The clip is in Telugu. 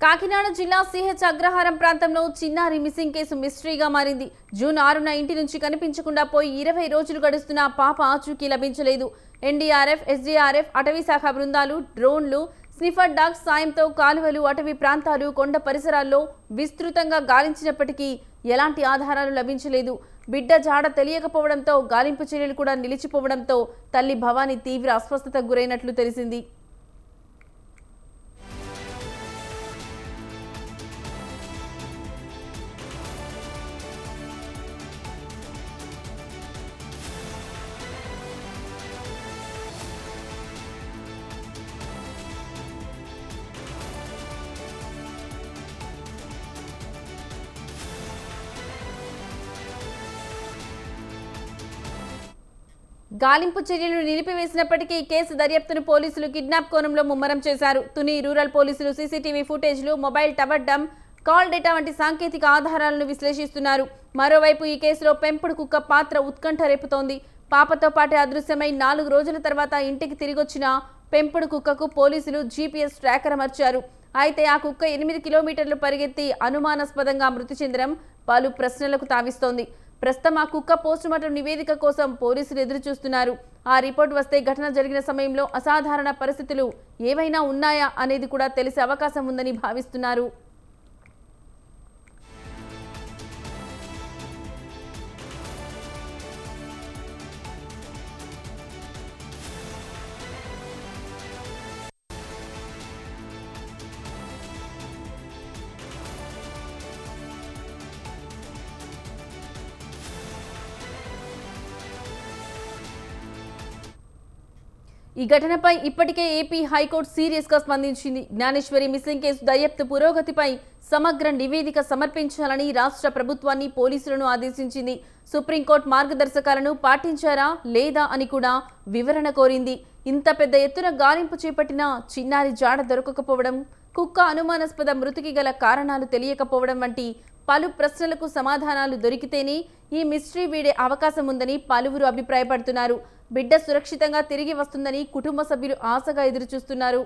కాకినాడ జిల్లా సిహెచ్ అగ్రహారం ప్రాంతంలో చిన్నారి మిస్సింగ్ కేసు మిస్టరీగా మారింది. జూన్ 6న ఇంటి నుంచి కనిపించకుండా పోయి 20 రోజులు గడుస్తున్న పాప ఆచూకీ లభించలేదు. ఎన్డీఆర్ఎఫ్, ఎస్డీఆర్ఎఫ్, అటవీ శాఖ బృందాలు, డ్రోన్లు, స్నిఫర్ డాగ్స్ సాయంతో కాలువలు, అటవీ ప్రాంతాలు, కొండ పరిసరాల్లో విస్తృతంగా గాలించినప్పటికీ ఎలాంటి ఆధారాలు లభించలేదు. బిడ్డ జాడ తెలియకపోవడంతో గాలింపు చర్యలు కూడా నిలిచిపోవడంతో తల్లి భవానీ తీవ్ర అస్వస్థతకు గురైనట్లు తెలిసింది. గాలింపు చర్యలు నిలిపివేసినప్పటికీ కేసు దర్యాప్తును పోలీసులు కిడ్నాప్ కోణంలో ముమ్మరం చేశారు. తుని రూరల్ పోలీసులు సీసీటీవీ ఫుటేజ్లు, మొబైల్ టవర్ డమ్, కాల్ డేటా వంటి సాంకేతిక ఆధారాలను విశ్లేషిస్తున్నారు. మరోవైపు ఈ కేసులో పెంపుడు కుక్క పాత్ర ఉత్కంఠ రేపుతోంది. పాపతో పాటు అదృశ్యమై 4 రోజుల తర్వాత ఇంటికి తిరిగొచ్చిన పెంపుడు కుక్కకు పోలీసులు జీపీఎస్ ట్రాకర్ అమర్చారు. అయితే ఆ కుక్క 8 కిలోమీటర్లు పరిగెత్తి అనుమానాస్పదంగా మృతి చెందడం పలు ప్రశ్నలకు తావిస్తోంది. ప్రస్తుతం ఆ కుక్క పోస్టుమార్టం నివేదిక కోసం పోలీసులు ఎదురు చూస్తున్నారు. ఆ రిపోర్ట్ వస్తే ఘటన జరిగిన సమయంలో అసాధారణ పరిస్థితులు ఏవైనా ఉన్నాయా అనేది కూడా తెలిసే అవకాశం ఉందని భావిస్తున్నారు. ఈ ఘటనపై ఇప్పటికే ఏపీ హైకోర్టు సీరియస్ గా స్పందించింది. జ్ఞానేశ్వరి మిస్సింగ్ కేసు దర్యాప్తు పురోగతిపై సమగ్ర నివేదిక సమర్పించాలని రాష్ట్ర ప్రభుత్వాన్ని, పోలీసులను ఆదేశించింది. సుప్రీంకోర్టు మార్గదర్శకాలను పాటించారా లేదా అని కూడా వివరణ కోరింది. ఇంత పెద్ద ఎత్తున గాలింపు చేపట్టిన చిన్నారి జాడ దొరకకపోవడం, కుక్క అనుమానాస్పద మృతికి గల కారణాలు తెలియకపోవడం వంటి పలు ప్రశ్నలకు సమాధానాలు దొరికితేనే ఈ మిస్టరీ వీడే అవకాశం ఉందని పలువురు అభిప్రాయపడుతున్నారు. బిడ్డ సురక్షితంగా తిరిగి వస్తుందని కుటుంబ సభ్యులు ఆశగా ఎదురుచూస్తున్నారు.